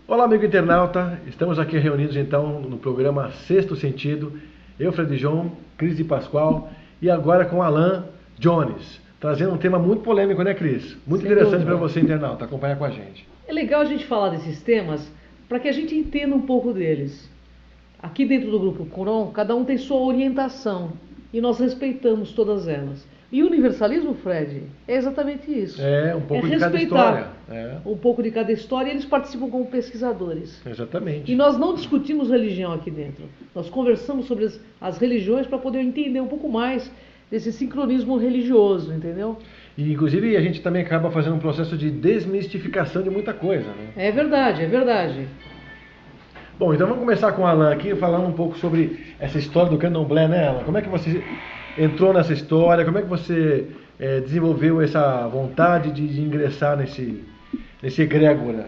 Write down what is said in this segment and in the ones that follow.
Olá, amigo internauta. Estamos aqui reunidos então no programa Sexto Sentido. Eu, Fred João, Cris de Pascoal e agora com Alan Jones, trazendo um tema muito polêmico, né, Cris? Muito Sem interessante para dúvida. você, internauta, acompanhar com a gente. É legal a gente falar desses temas para que a gente entenda um pouco deles. Aqui dentro do grupo Coron, cada um tem sua orientação e nós respeitamos todas elas. E o universalismo, Fred, é exatamente isso. É, um pouco de cada respeitar história. um pouco de cada história e eles participam como pesquisadores. Exatamente. E nós não discutimos religião aqui dentro. Nós conversamos sobre as religiões para poder entender um pouco mais desse sincronismo religioso, entendeu? E, inclusive, a gente também acaba fazendo um processo de desmistificação de muita coisa, né? É verdade, é verdade. Bom, então vamos começar com o Alan aqui, falando um pouco sobre essa história do candomblé, né, Alan? Como é que você entrou nessa história? Como é que você desenvolveu essa vontade de ingressar nesse egrégora?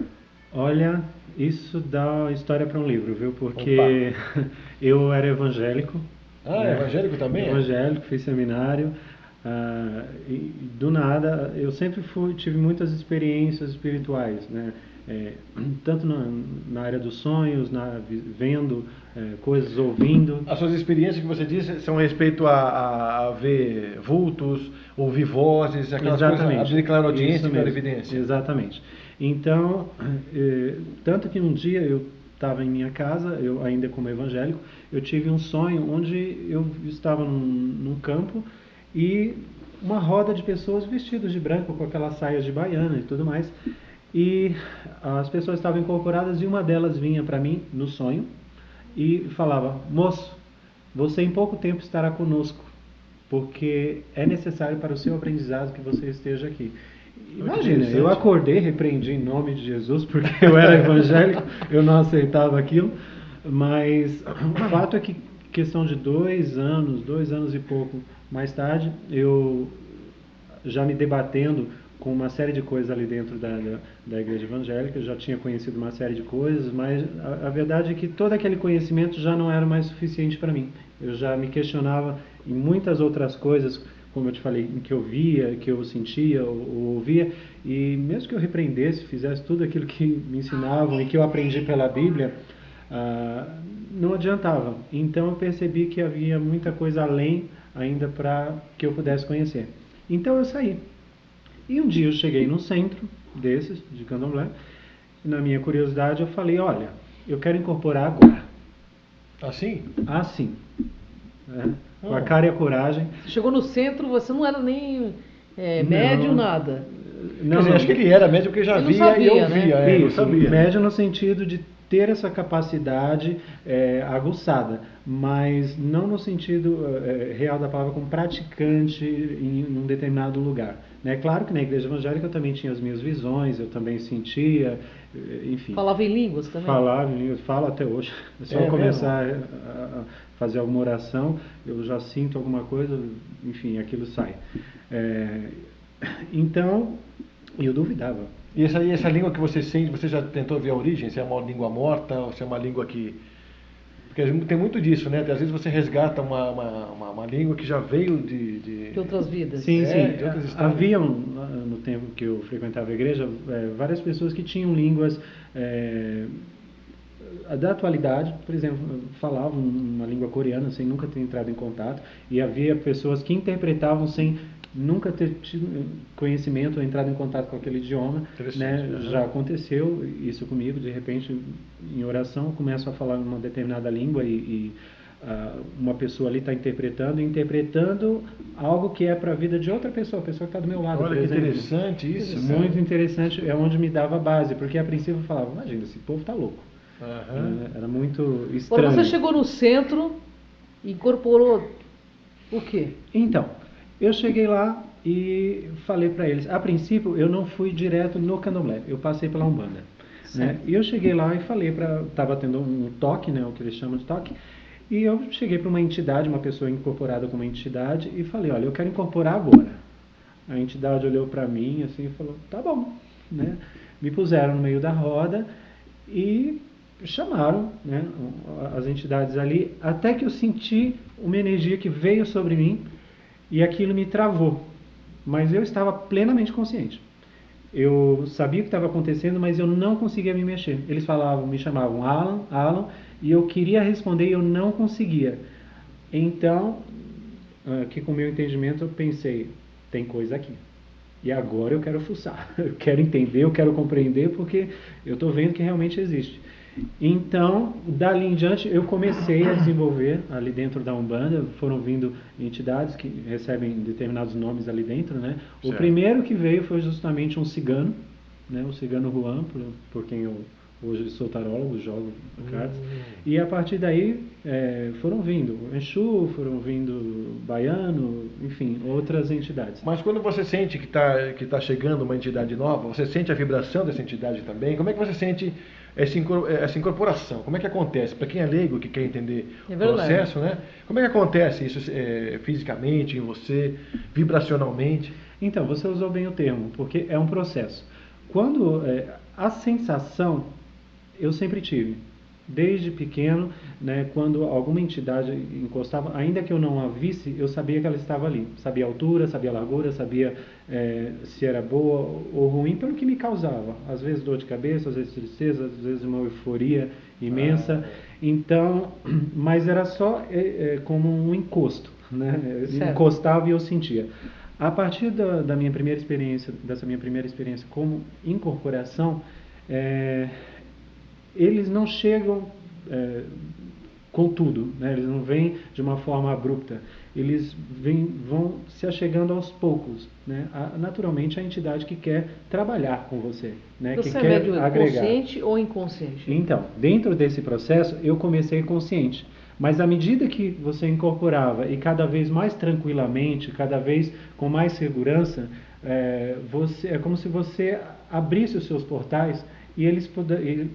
Olha, isso dá história para um livro, viu? Porque eu era evangélico. Ah, é evangélico também? Evangélico, fiz seminário. E do nada, eu sempre tive muitas experiências espirituais, né? Tanto na área dos sonhos, vendo coisas, ouvindo. As suas experiências que você disse são a respeito a ver vultos, ouvir vozes, aquelas Exatamente. coisas, abrir clareaudiência e Isso mesmo. clarividência. Exatamente. Então, tanto que um dia eu estava em minha casa, eu ainda como evangélico, eu tive um sonho onde eu estava num campo e uma roda de pessoas vestidas de branco com aquelas saias de baiana e tudo mais. E as pessoas estavam incorporadas e uma delas vinha para mim no sonho e falava: moço, você em pouco tempo estará conosco, porque é necessário para o seu aprendizado que você esteja aqui. Imagina, eu acordei, repreendi em nome de Jesus, porque eu era evangélico, eu não aceitava aquilo, mas o fato é que questão de 2 anos e pouco mais tarde, eu já me debatendo com uma série de coisas ali dentro da igreja evangélica, eu já tinha conhecido uma série de coisas, mas a verdade é que todo aquele conhecimento já não era mais suficiente para mim. Eu já me questionava em muitas outras coisas, como eu te falei, que eu via, que eu sentia ou ouvia, e mesmo que eu repreendesse, fizesse tudo aquilo que me ensinavam e que eu aprendi pela Bíblia, não adiantava. Então eu percebi que havia muita coisa além ainda para que eu pudesse conhecer. Então eu saí. E um dia eu cheguei num centro desses, de candomblé, e na minha curiosidade eu falei: olha, eu quero incorporar agora. Assim? Assim. Com a cara e a coragem. Você chegou no centro, você não era nem médio, nada. Não, acho que ele era médio porque já via sabia, e ouvia. né? Isso, sabia. Médio no sentido de ter essa capacidade aguçada, mas não no sentido real da palavra como praticante em um determinado lugar. É claro que na igreja evangélica eu também tinha as minhas visões, eu também sentia, enfim. Falava em línguas também? Falava em línguas, falo até hoje. É só começar a fazer alguma oração, eu já sinto alguma coisa, enfim, aquilo sai. Então, eu duvidava. E essa língua que você sente, você já tentou ver a origem? Se é uma língua morta ou se é uma língua que... Porque tem muito disso, né? Às vezes você resgata uma língua que já veio de outras vidas. Sim, sim. De outras histórias. Havia, no tempo que eu frequentava a igreja, várias pessoas que tinham línguas da atualidade, por exemplo, falavam uma língua coreana sem nunca ter entrado em contato, e havia pessoas que interpretavam sem nunca ter tido conhecimento ou entrado em contato com aquele idioma, né? Já aconteceu isso comigo, de repente, em oração, eu começo a falar uma determinada língua e uma pessoa ali está interpretando algo que é para a vida de outra pessoa, a pessoa que está do meu lado. Olha que interessante isso. Muito interessante, é onde me dava base, porque a princípio eu falava: imagina, esse povo está louco. Era muito estranho. Quando você chegou no centro, incorporou o quê? Então, eu cheguei lá e falei para eles. A princípio, eu não fui direto no candomblé, eu passei pela Umbanda. Né? E eu cheguei lá e falei estava tendo um toque, né, o que eles chamam de toque, e eu cheguei para uma entidade, uma pessoa incorporada como entidade, e falei: olha, eu quero incorporar agora. A entidade olhou para mim assim e falou: tá bom. Né? Me puseram no meio da roda e chamaram, né, as entidades ali, até que eu senti uma energia que veio sobre mim e aquilo me travou, mas eu estava plenamente consciente. Eu sabia o que estava acontecendo, mas eu não conseguia me mexer. Eles me chamavam Alan, Alan, e eu queria responder e eu não conseguia. Então, aqui com o meu entendimento, eu pensei, tem coisa aqui. E agora eu quero fuçar, eu quero entender, eu quero compreender, porque eu estou vendo que realmente existe. Então, dali em diante, eu comecei a desenvolver ali dentro da Umbanda, foram vindo entidades que recebem determinados nomes ali dentro, né? O Certo. primeiro que veio foi justamente um cigano, né? O cigano Juan, por quem eu hoje sou tarólogo, jogo cartas. E a partir daí foram vindo Exu, foram vindo Baiano, enfim, outras entidades. Mas quando você sente que tá chegando uma entidade nova, você sente a vibração dessa entidade também? Como é que você sente essa incorporação? Como é que acontece? Para quem é leigo, que quer entender o processo, né? Como é que acontece isso fisicamente em você, vibracionalmente? Então, você usou bem o termo, porque é um processo. Quando a sensação eu sempre tive, desde pequeno, né, quando alguma entidade encostava, ainda que eu não a visse, eu sabia que ela estava ali. Sabia a altura, sabia a largura, sabia se era boa ou ruim, pelo que me causava. Às vezes dor de cabeça, às vezes tristeza, às vezes uma euforia imensa. Então, mas era só como um encosto, né? Encostava e eu sentia. A partir dessa minha primeira experiência como incorporação, eles não chegam com tudo, né? Eles não vêm de uma forma abrupta, eles vão se achegando aos poucos, né? Naturalmente a entidade que quer trabalhar com você, né? Você que é quer médium agregar. consciente ou inconsciente? Então, dentro desse processo eu comecei consciente, mas à medida que você incorporava e cada vez mais tranquilamente, cada vez com mais segurança, é como se você abrisse os seus portais e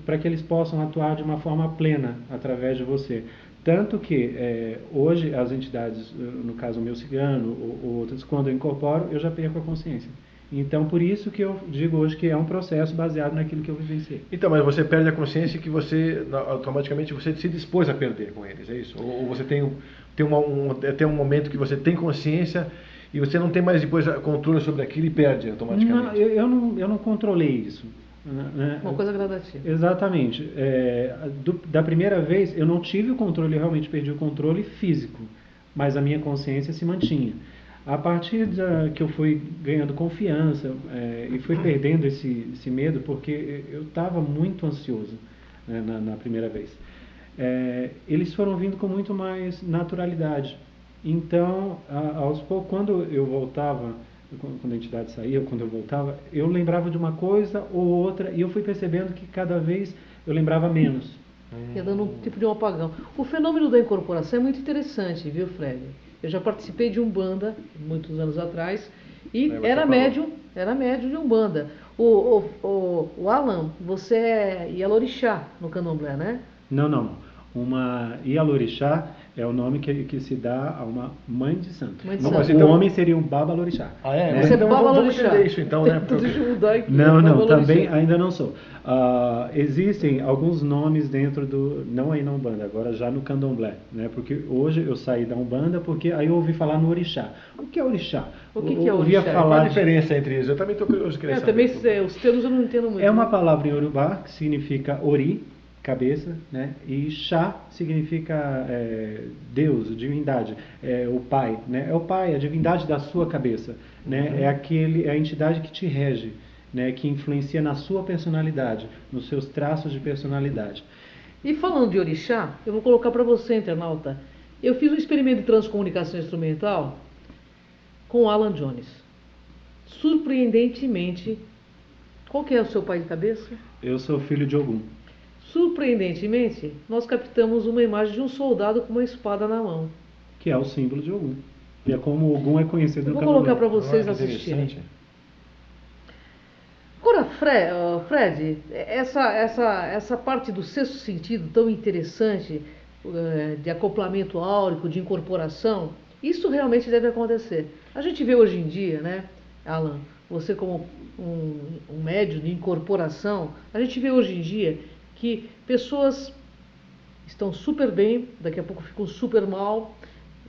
para que eles possam atuar de uma forma plena através de você. Tanto que hoje as entidades, no caso o meu cigano ou outras, quando eu incorporo, eu já perco a consciência. Então, por isso que eu digo hoje que é um processo baseado naquilo que eu vivenciei. Então, mas você perde a consciência que você, automaticamente, você se dispôs a perder com eles, é isso? Ou você tem um momento que você tem consciência e você não tem mais depois controle sobre aquilo e perde automaticamente? Não, eu não controlei isso. Uma coisa gradativa. Exatamente. Da primeira vez, eu não tive o controle, eu realmente perdi o controle físico, mas a minha consciência se mantinha. A partir que eu fui ganhando confiança e fui perdendo esse medo, porque eu estava muito ansioso, né, na primeira vez, eles foram vindo com muito mais naturalidade. Então, aos poucos, quando eu voltava, quando a entidade saía, quando eu voltava, eu lembrava de uma coisa ou outra e eu fui percebendo que cada vez eu lembrava menos. Ia dando um tipo de um apagão. O fenômeno da incorporação é muito interessante, viu, Fred? Eu já participei de Umbanda, muitos anos atrás, e era médium de Umbanda. O Alan, você é Yalorixá no Candomblé, né? Não. Uma Yalorixá é o nome que se dá a uma mãe de santo. O homem seria um Babalorixá. Ah, é? Né? Você então vamos entender isso então, né? Não, também ainda não sou. Existem alguns nomes dentro não aí na Umbanda, agora já no Candomblé, né? Porque hoje eu saí da Umbanda porque aí eu ouvi falar no Orixá. O que é Orixá? O que é Orixá? Qual a diferença entre eles? Eu também estou curioso de querer saber. Também, os termos eu não entendo muito. É uma palavra em Yorubá que significa Ori, cabeça, né? E Xá significa Deus, divindade, o Pai, né? É o Pai, a divindade da sua cabeça, né? É a entidade que te rege, né? Que influencia na sua personalidade, nos seus traços de personalidade. E falando de Orixá, eu vou colocar para você, internauta. Eu fiz um experimento de transcomunicação instrumental com Alan Jones. Surpreendentemente, qual que é o seu pai de cabeça? Eu sou filho de Ogum. Surpreendentemente, nós captamos uma imagem de um soldado com uma espada na mão. Que é o símbolo de Ogum. E é como Ogum é conhecido no Candomblé. Vou colocar para vocês assistirem. Agora, Fred, essa parte do sexto sentido tão interessante, de acoplamento áurico, de incorporação, isso realmente deve acontecer. A gente vê hoje em dia, né, Alan, você como um médium de incorporação, a gente vê hoje em dia que pessoas estão super bem, daqui a pouco ficam super mal,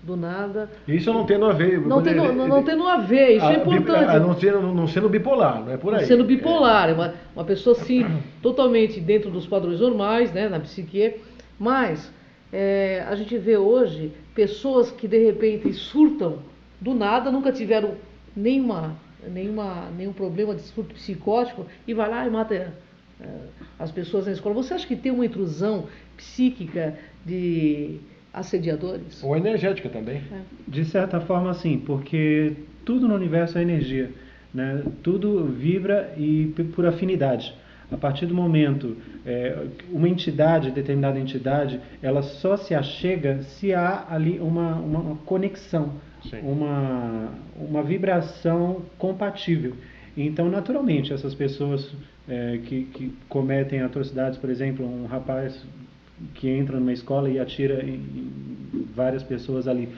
do nada. Isso não tendo a ver. Não tendo a ver, isso é importante. Não sendo bipolar, não é por aí. Não sendo bipolar, é uma pessoa assim, totalmente dentro dos padrões normais, né, na psique, mas a gente vê hoje pessoas que de repente surtam do nada, nunca tiveram nenhum problema de surto psicótico e vai lá e mata as pessoas na escola. Você acha que tem uma intrusão psíquica de assediadores? Ou energética também. De certa forma, sim, porque tudo no universo é energia, né? Tudo vibra e por afinidade. A partir do momento, uma entidade, determinada entidade, ela só se achega se há ali uma conexão, uma vibração compatível. Então, naturalmente, essas pessoas que cometem atrocidades, por exemplo, um rapaz que entra numa escola e atira em várias pessoas ali,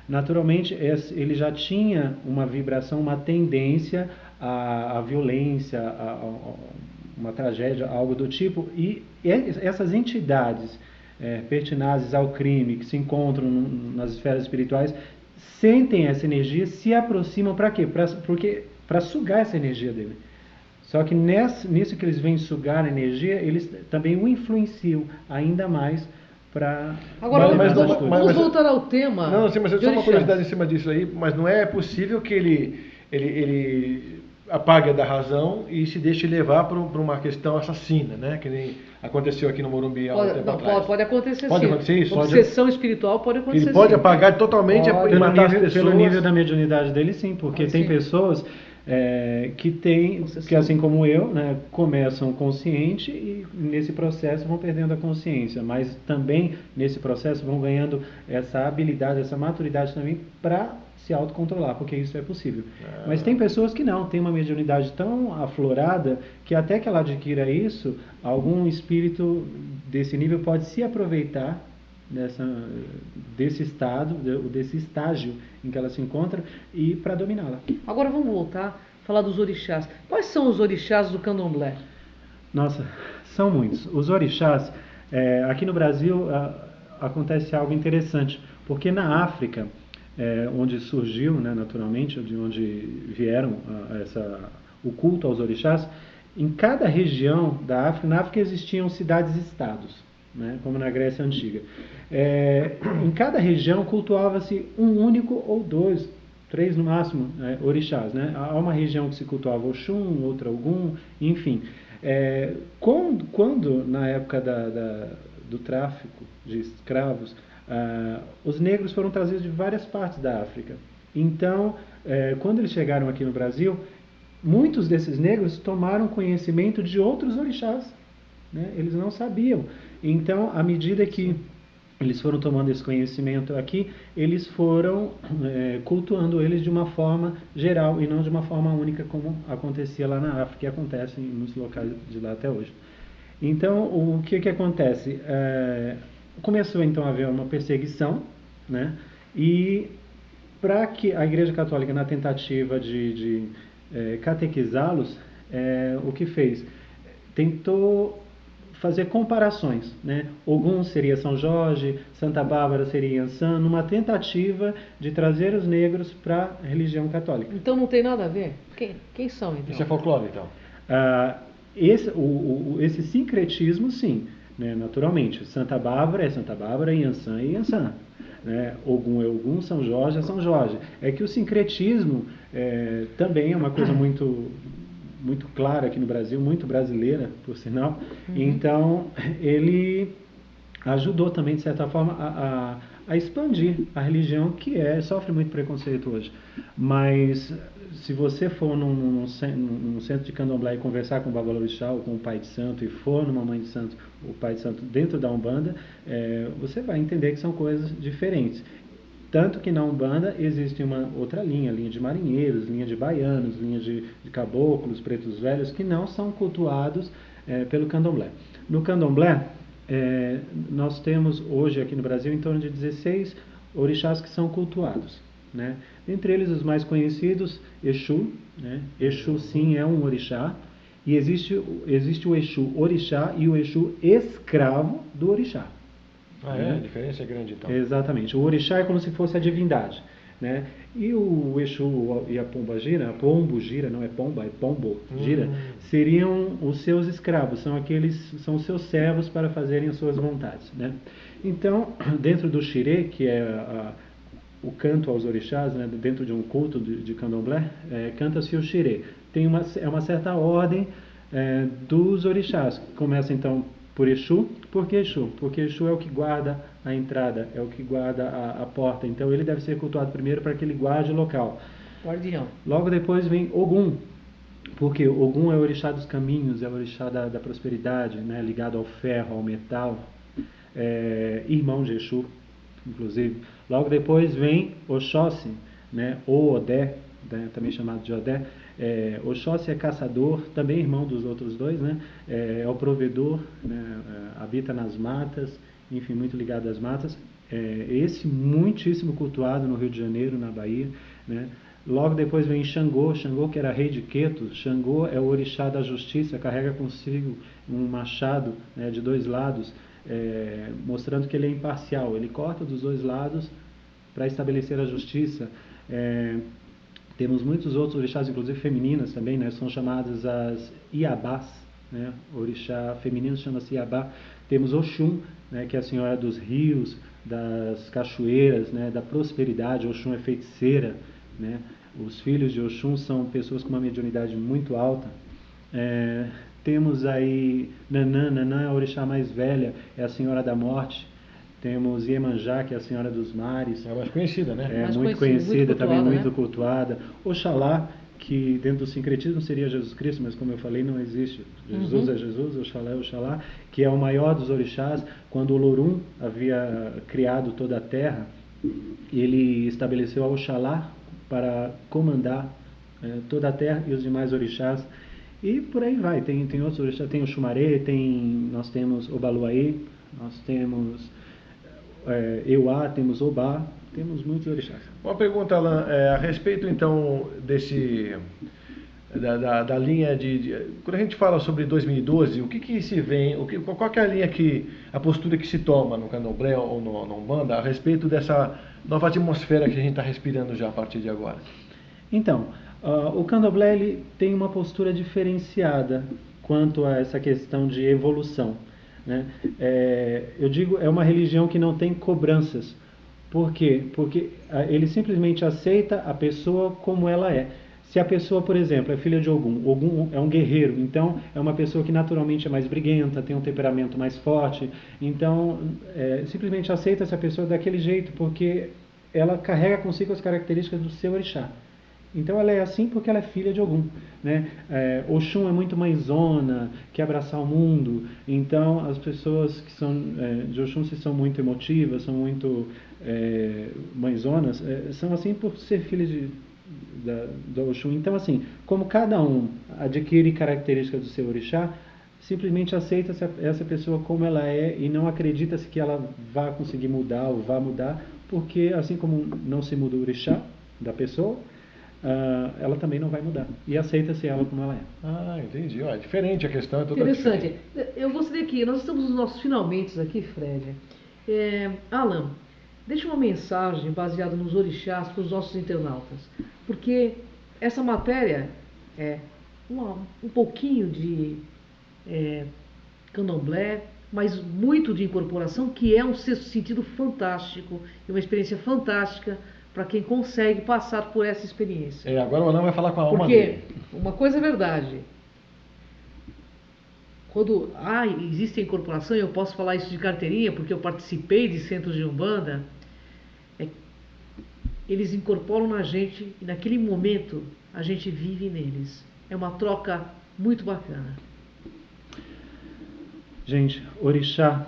naturalmente ele já tinha uma vibração, uma tendência à violência, uma tragédia, algo do tipo, e essas entidades pertinazes ao crime, que se encontram nas esferas espirituais, sentem essa energia, se aproximam para quê? Para sugar essa energia dele. Só que nisso que eles vêm sugar a energia, eles também o influenciam ainda mais para... Agora, vamos voltar ao tema. Não, sim, mas só uma curiosidade em cima disso aí, mas não é possível que ele apague da razão e se deixe levar para uma questão assassina, né? Que nem aconteceu aqui no Morumbi há um tempo atrás. Pode acontecer, pode sim. Acontecer isso? Obsessão espiritual pode acontecer. Ele pode apagar totalmente e matar as pessoas. Pelo nível da mediunidade dele, sim, porque tem pessoas que assim como eu, né, começam consciente e nesse processo vão perdendo a consciência, mas também nesse processo vão ganhando essa habilidade, essa maturidade também para se autocontrolar, porque isso é possível. Mas tem pessoas que não, tem uma mediunidade tão aflorada que até que ela adquira isso, algum espírito desse nível pode se aproveitar desse estado, desse estágio em que ela se encontra e para dominá-la. Agora vamos voltar a falar dos orixás. Quais são os orixás do candomblé? Nossa, são muitos. Os orixás, aqui no Brasil acontece algo interessante, porque na África, onde surgiu, né, naturalmente, de onde vieram o culto aos orixás, em cada região da África, na África existiam cidades-estados, né, como na Grécia Antiga. Em cada região cultuava-se um único ou dois, três no máximo, orixás, né? Há uma região que se cultuava Oxum, outra Ogum, enfim. Quando na época do tráfico de escravos, os negros foram trazidos de várias partes da África. Então, quando eles chegaram aqui no Brasil, muitos desses negros tomaram conhecimento de outros orixás, né? Eles não sabiam. Então, à medida que eles foram tomando esse conhecimento aqui, eles foram cultuando eles de uma forma geral e não de uma forma única como acontecia lá na África e acontece em muitos locais de lá até hoje. Então, o que acontece? Começou então a haver uma perseguição, né? E para que a Igreja Católica, na tentativa de catequizá-los, o que fez? Tentou fazer comparações, né? Ogum seria São Jorge, Santa Bárbara seria Iansã, numa tentativa de trazer os negros para a religião católica. Então não tem nada a ver? Quem são então? Isso é folclore então? Esse sincretismo, sim, né? Naturalmente. Santa Bárbara é Santa Bárbara, Iansã é Iansã. Né? Ogum é Ogum, São Jorge é São Jorge. É que o sincretismo também é uma coisa muito clara aqui no Brasil, muito brasileira, por sinal. Então, ele ajudou também, de certa forma, a expandir a religião, que sofre muito preconceito hoje. Mas, se você for num centro de candomblé e conversar com o Babalorixá ou com o Pai de Santo, e for numa Mãe de Santo, o Pai de Santo dentro da Umbanda, você vai entender que são coisas diferentes. Tanto que na Umbanda existe uma outra linha de marinheiros, linha de baianos, linha de caboclos, pretos velhos, que não são cultuados pelo candomblé. No candomblé, nós temos hoje aqui no Brasil em torno de 16 orixás que são cultuados, né? Entre eles os mais conhecidos, Exu, né? Exu sim é um orixá, e existe o Exu orixá e o Exu escravo do orixá. Ah, é? A diferença é grande, então. Exatamente. O orixá é como se fosse a divindade, né? E o Exu e a Pombo Gira, não é pomba, é pombo gira, seriam os seus escravos, são os seus servos para fazerem as suas vontades, né? Então, dentro do xirê, que é o canto aos orixás, né, dentro de um culto de candomblé, canta-se o xirê. É uma certa ordem dos orixás. Começa então por Exu. Por que Exu? Porque Exu é o que guarda a entrada, é o que guarda a porta. Então ele deve ser cultuado primeiro para que ele guarde o local. Guardião. Logo depois vem Ogum, porque Ogum é o orixá dos caminhos, é o orixá da prosperidade, né, ligado ao ferro, ao metal, irmão de Exu, inclusive. Logo depois vem Oxóssi, né, ou Odé, né, também chamado de Odé. Oxóssi é caçador, também irmão dos outros dois, né, é o provedor, né, habita nas matas, enfim, muito ligado às matas. Esse muitíssimo cultuado no Rio de Janeiro, na Bahia, né. Logo depois vem Xangô, Xangô que era rei de Queto. Xangô é o orixá da justiça, carrega consigo um machado, né, de dois lados, mostrando que ele é imparcial, ele corta dos dois lados para estabelecer a justiça. Temos muitos outros orixás, inclusive femininas também, né, são chamadas as Iabás, né, o orixá feminino chama-se Iabá. Temos Oxum, né, que é a senhora dos rios, das cachoeiras, né, da prosperidade. Oxum é feiticeira, né. Os filhos de Oxum são pessoas com uma mediunidade muito alta. Temos aí Nanã. Nanã é a orixá mais velha, é a senhora da morte. Temos Iemanjá, que é a senhora dos mares. É a mais conhecida, né? Muito conhecida, também muito né? cultuada. Oxalá, que dentro do sincretismo seria Jesus Cristo, mas como eu falei, não existe. Jesus é Jesus, Oxalá é Oxalá, que é o maior dos orixás. Quando o Lorum havia criado toda a terra, ele estabeleceu a Oxalá para comandar toda a terra e os demais orixás. E por aí vai, tem outros orixás, tem o Xumaré, nós temos Obaluaê, nós temos Euá, temos Obá, temos muitos orixás. Uma pergunta, Alan, a respeito então da linha quando a gente fala sobre 2012, o que se vem, qual que é a linha a postura que se toma no Candomblé ou no Umbanda a respeito dessa nova atmosfera que a gente está respirando já a partir de agora? Então, o Candomblé ele tem uma postura diferenciada quanto a essa questão de evolução, né? Eu digo, é uma religião que não tem cobranças. Por quê? Porque ele simplesmente aceita a pessoa como ela é. Se a pessoa, por exemplo, é filha de Ogum, Ogum é um guerreiro, então é uma pessoa que naturalmente é mais briguenta, tem um temperamento mais forte, então simplesmente aceita essa pessoa daquele jeito, porque ela carrega consigo as características do seu orixá. Então ela é assim porque ela é filha de Ogum, né? Oxum é muito mãezona, quer abraçar o mundo. Então as pessoas que são de Oxum, se são muito emotivas, são muito mãezonas, são assim por ser filhas do Oxum. Então assim, como cada um adquire características do seu orixá, simplesmente aceita essa pessoa como ela é e não acredita que ela vá conseguir mudar ou vá mudar, porque assim como não se muda o orixá da pessoa, ela também não vai mudar. E aceita-se ela como ela é. Ah, entendi. É diferente a questão. É toda interessante. Diferente. Eu gostaria que nós estamos nos nossos finalmente aqui, Fred. Alan, deixa uma mensagem baseada nos orixás para os nossos internautas. Porque essa matéria é um pouquinho de candomblé, mas muito de incorporação, que é um sexto sentido fantástico e uma experiência fantástica para quem consegue passar por essa experiência. Agora o Alan vai falar com a alma dele. Porque uma coisa é verdade. Quando existe a incorporação, eu posso falar isso de carteirinha, porque eu participei de centros de Umbanda, eles incorporam na gente e naquele momento a gente vive neles. É uma troca muito bacana. Gente, orixá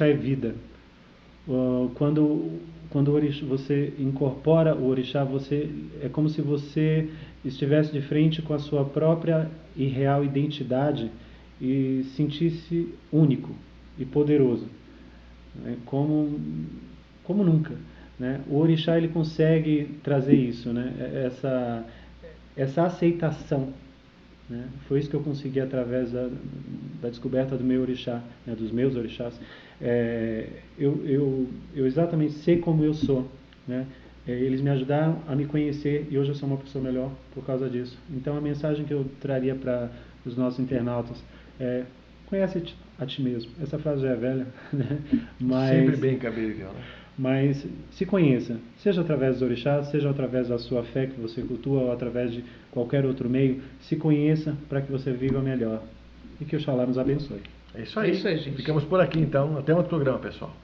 é vida. Quando você incorpora o orixá, é como se você estivesse de frente com a sua própria e real identidade e sentisse único e poderoso, né? Como nunca, né? O orixá ele consegue trazer isso, né? Essa aceitação né? Foi isso que eu consegui através da descoberta do meu orixá, né? Dos meus orixás. Eu exatamente sei como eu sou, né? Eles me ajudaram a me conhecer e hoje eu sou uma pessoa melhor por causa disso. Então a mensagem que eu traria para os nossos internautas é: conhece a ti mesmo. Essa frase já é velha, né? Sempre bem cabível, né? Mas se conheça, seja através dos orixás, seja através da sua fé que você cultua ou através de qualquer outro meio, se conheça para que você viva melhor. E que Oxalá nos abençoe. É isso aí. É isso aí, gente. Ficamos por aqui então. Até outro programa, pessoal.